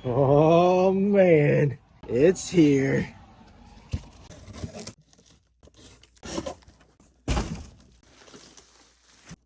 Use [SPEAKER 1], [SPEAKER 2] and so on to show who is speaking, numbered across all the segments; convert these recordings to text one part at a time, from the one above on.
[SPEAKER 1] Oh man, it's here.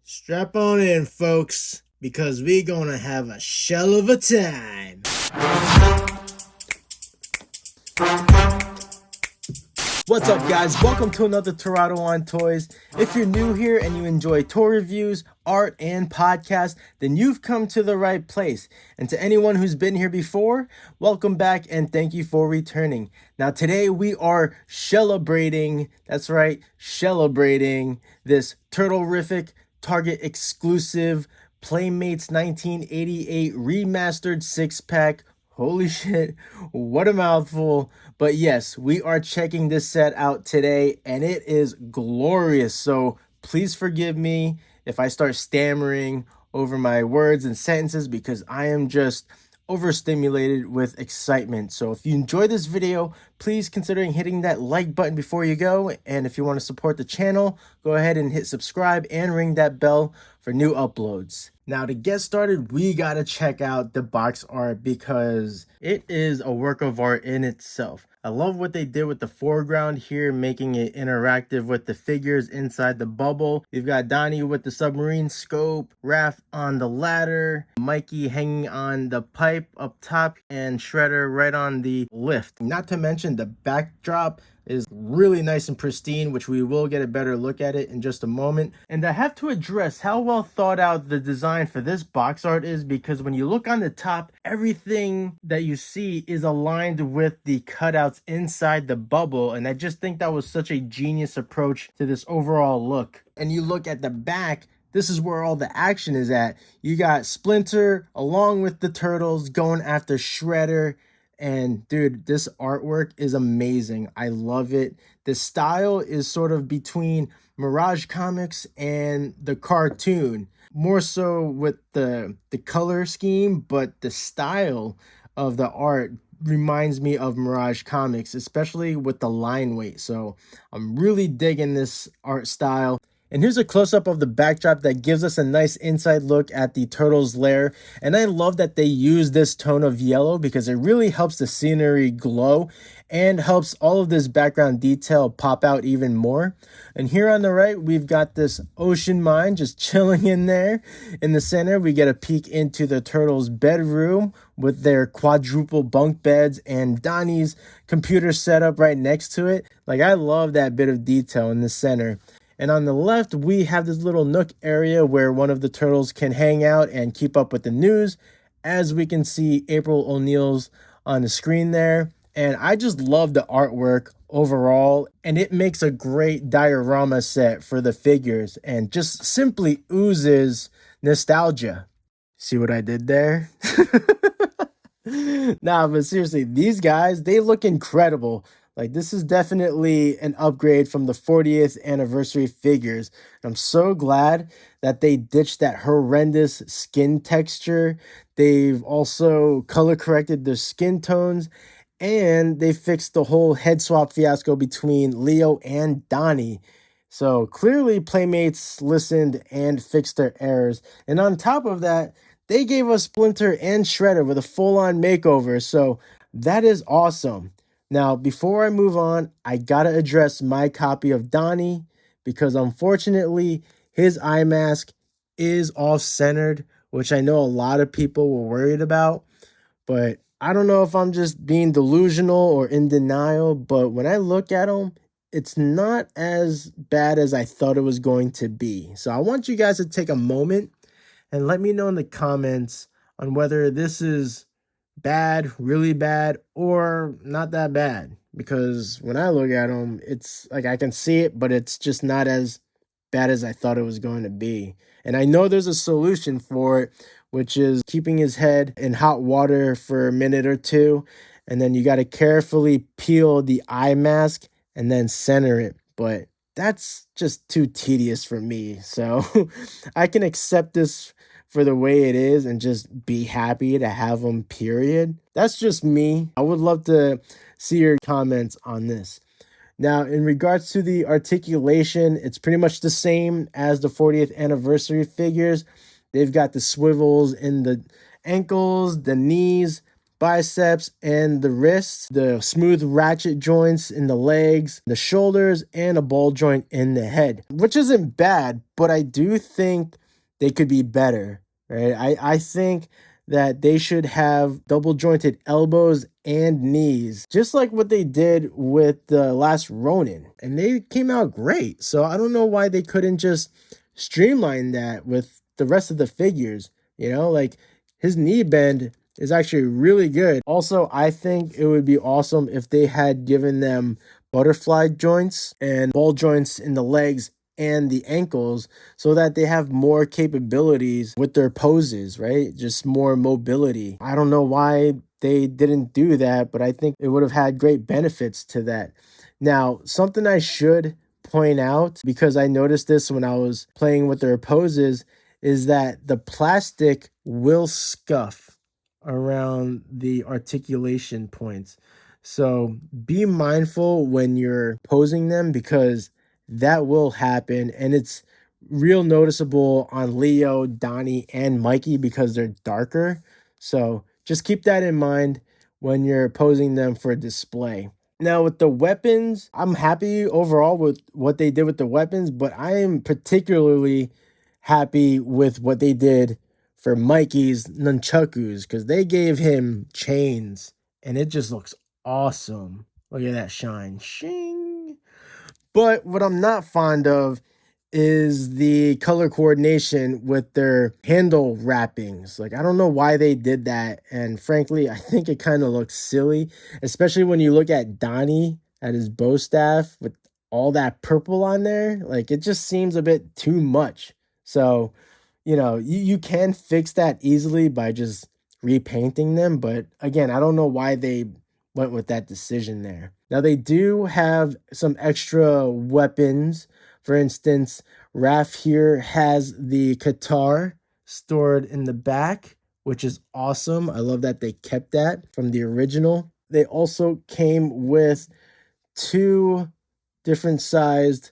[SPEAKER 1] Strap on in, folks, because we gonna have a shell of a time. What's up, guys? Welcome to another Terado on Toys. If you're new here and you enjoy toy reviews, art, and podcasts, then you've come to the right place. And to anyone who's been here before, welcome back and thank you for returning. Now, today we are celebrating, that's right, celebrating this Turtle-rific Target exclusive Playmates 1988 remastered 6-pack. Holy shit, what a mouthful. But yes, we are checking this set out today and it is glorious. So please forgive me if I start stammering over my words and sentences because I am just overstimulated with excitement. So if you enjoyed this video, please consider hitting that like button before you go. And if you want to support the channel, go ahead and hit subscribe and ring that bell for new uploads. Now, to get started, we gotta check out the box art because it is a work of art in itself. I love what they did with the foreground here, making it interactive with the figures inside the bubble. We've got Donnie with the submarine scope, Raph on the ladder, Mikey hanging on the pipe up top, and Shredder right on the lift. Not to mention the backdrop is really nice and pristine, which we will get a better look at it in just a moment. And I have to address how well thought out the design for this box art is, because when you look on the top, everything that you see is aligned with the cutouts inside the bubble, and I just think that was such a genius approach to this overall look. And you look at the back, this is where all the action is at. You got Splinter along with the turtles going after Shredder. And dude, this artwork is amazing. I love it. The style is sort of between Mirage Comics and the cartoon, more so with the color scheme, but the style of the art reminds me of Mirage Comics, especially with the line weight. So I'm really digging this art style. And here's a close-up of the backdrop that gives us a nice inside look at the turtle's lair. And I love that they use this tone of yellow because it really helps the scenery glow and helps all of this background detail pop out even more. And here on the right, we've got this ocean mine just chilling in there. In the center, we get a peek into the turtle's bedroom with their quadruple bunk beds and Donnie's computer setup right next to it. Like, I love that bit of detail in the center. And on the left, we have this little nook area where one of the turtles can hang out and keep up with the news. As we can see, April O'Neil's on the screen there. And I just love the artwork overall. And it makes a great diorama set for the figures and just simply oozes nostalgia. See what I did there? Nah, but seriously, these guys, they look incredible. Like, this is definitely an upgrade from the 40th anniversary figures. I'm so glad that they ditched that horrendous skin texture. They've also color corrected their skin tones, and they fixed the whole head swap fiasco between Leo and Donnie. So clearly Playmates listened and fixed their errors. And on top of that, they gave us Splinter and Shredder with a full-on makeover. So that is awesome. Now, before I move on, I gotta address my copy of Donnie because unfortunately his eye mask is off-centered, which I know a lot of people were worried about. But I don't know if I'm just being delusional or in denial, but when I look at him, it's not as bad as I thought it was going to be. So I want you guys to take a moment and let me know in the comments on whether this is bad, really bad, or not that bad. Because when I look at him, it's like I can see it, but it's just not as bad as I thought it was going to be. And I know there's a solution for it, which is keeping his head in hot water for a minute or two. And then you got to carefully peel the eye mask and then center it. But that's just too tedious for me. So I can accept this for the way it is and just be happy to have them, period. That's just me. I would love to see your comments on this. Now, in regards to the articulation, it's pretty much the same as the 40th anniversary figures. They've got the swivels in the ankles, the knees, biceps and the wrists, the smooth ratchet joints in the legs, the shoulders, and a ball joint in the head, which isn't bad, but I do think they could be better, right? I think that they should have double jointed elbows and knees, just like what they did with the last Ronin. And they came out great. So I don't know why they couldn't just streamline that with the rest of the figures. Like his knee bend is actually really good. Also, I think it would be awesome if they had given them butterfly joints and ball joints in the legs and the ankles so that they have more capabilities with their poses, right? Just more mobility. I don't know why they didn't do that, but I think it would have had great benefits to that. Now, something I should point out, because I noticed this when I was playing with their poses, is that the plastic will scuff around the articulation points. So be mindful when you're posing them, because that will happen, and it's real noticeable on Leo, Donnie, and Mikey because they're darker. So just keep that in mind when you're posing them for display. Now with the weapons, I'm happy overall with what they did with the weapons, but I am particularly happy with what they did for Mikey's nunchakus, because they gave him chains and it just looks awesome. Look at that shine. Shing. But what I'm not fond of is the color coordination with their handle wrappings. Like, I don't know why they did that. And frankly, I think it kind of looks silly, especially when you look at Donnie at his bow staff with all that purple on there. Like, it just seems a bit too much. So, you can fix that easily by just repainting them. But again, I don't know why they went with that decision there. Now, they do have some extra weapons. For instance, Raph here has the Qatar stored in the back, which is awesome. I love that they kept that from the original. They also came with 2 different sized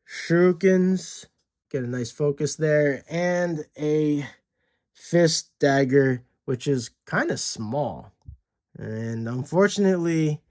[SPEAKER 1] shurikens. Get a nice focus there. And a fist dagger, which is kind of small. And unfortunately,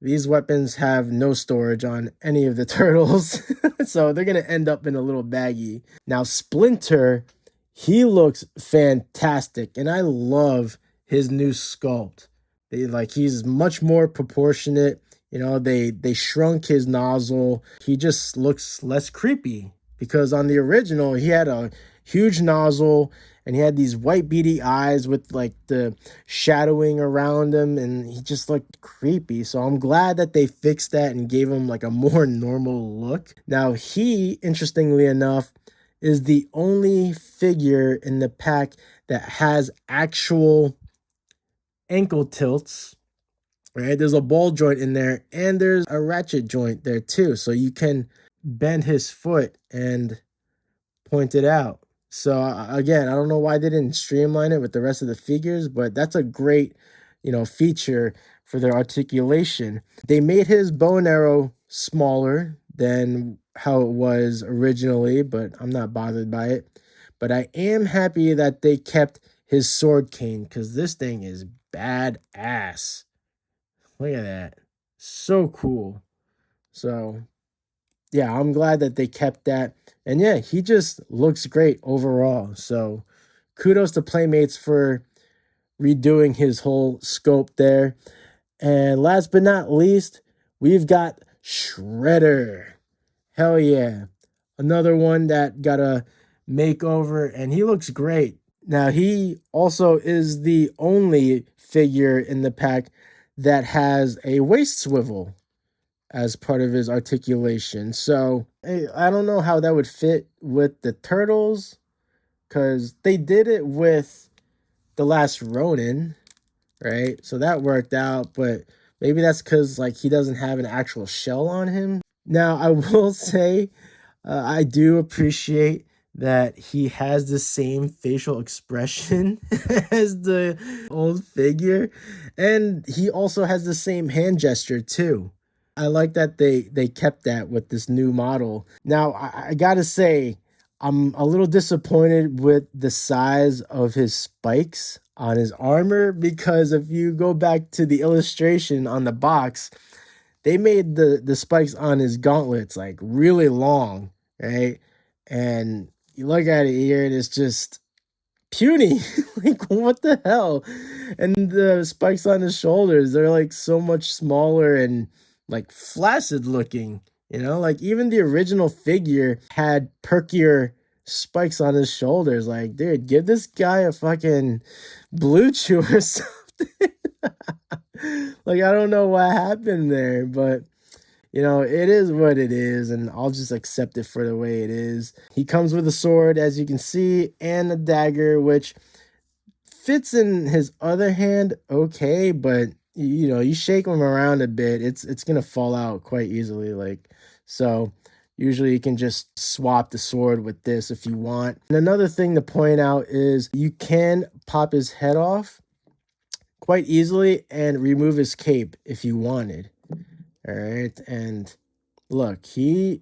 [SPEAKER 1] these weapons have no storage on any of the turtles, so they're going to end up in a little baggie. Now, Splinter, he looks fantastic, and I love his new sculpt. He's much more proportionate. They shrunk his nozzle. He just looks less creepy, because on the original, he had a huge nozzle, and he had these white beady eyes with like the shadowing around him, and he just looked creepy. So I'm glad that they fixed that and gave him like a more normal look. Now he, interestingly enough, is the only figure in the pack that has actual ankle tilts. Right? There's a ball joint in there, and there's a ratchet joint there too. So you can bend his foot and point it out. So again, I don't know why they didn't streamline it with the rest of the figures, but that's a great, feature for their articulation. They made his bow and arrow smaller than how it was originally, but I'm not bothered by it. But I am happy that they kept his sword cane, because this thing is badass. Look at that. So cool. So yeah, I'm glad that they kept that. And yeah, he just looks great overall. So kudos to Playmates for redoing his whole scope there. And last but not least, we've got Shredder. Hell yeah. Another one that got a makeover, and he looks great. Now, he also is the only figure in the pack that has a waist swivel as part of his articulation. So I don't know how that would fit with the turtles, because they did it with the last Ronin, right? So that worked out, but maybe that's because he doesn't have an actual shell on him. Now, I will say I do appreciate that he has the same facial expression as the old figure, and he also has the same hand gesture too. I like that they kept that with this new model. Now, I gotta say, I'm a little disappointed with the size of his spikes on his armor, because if you go back to the illustration on the box, they made the spikes on his gauntlets like really long, right? And you look at it here and it's just puny. Like, what the hell? And the spikes on his shoulders, they're like so much smaller and like flaccid looking. Like even the original figure had perkier spikes on his shoulders. Like, dude, give this guy a fucking blue chew or something. Like, I don't know what happened there, but it is what it is, and I'll just accept it for the way it is. He comes with a sword, as you can see, and a dagger, which fits in his other hand okay, but you shake him around a bit, it's gonna fall out quite easily. So usually you can just swap the sword with this if you want. And another thing to point out is you can pop his head off quite easily and remove his cape if you wanted. All right, and look, he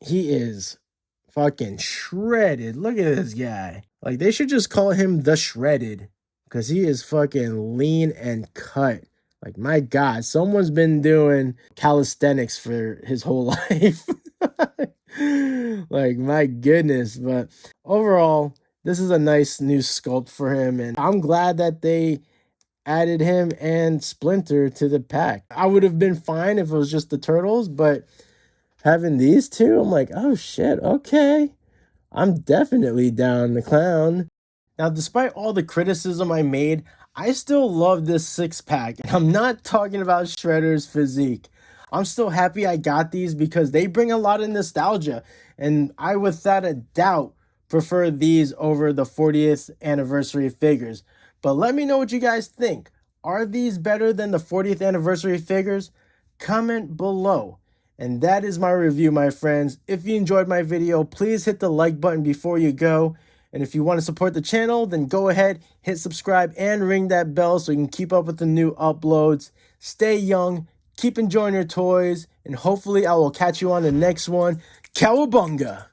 [SPEAKER 1] is fucking shredded. Look at this guy. Like, they should just call him the Shredded, because he is fucking lean and cut. Like, my God, someone's been doing calisthenics for his whole life. Like, my goodness. But overall, this is a nice new sculpt for him, and I'm glad that they added him and Splinter to the pack. I would have been fine if it was just the turtles, but having these two, I'm like, oh shit, okay. I'm definitely down the clown. Now, despite all the criticism I made, I still love this 6-pack. And I'm not talking about Shredder's physique. I'm still happy I got these because they bring a lot of nostalgia. And I, without a doubt, prefer these over the 40th anniversary figures. But let me know what you guys think. Are these better than the 40th anniversary figures? Comment below. And that is my review, my friends. If you enjoyed my video, please hit the like button before you go. And if you want to support the channel, then go ahead, hit subscribe, and ring that bell so you can keep up with the new uploads. Stay young, keep enjoying your toys, and hopefully I will catch you on the next one. Cowabunga!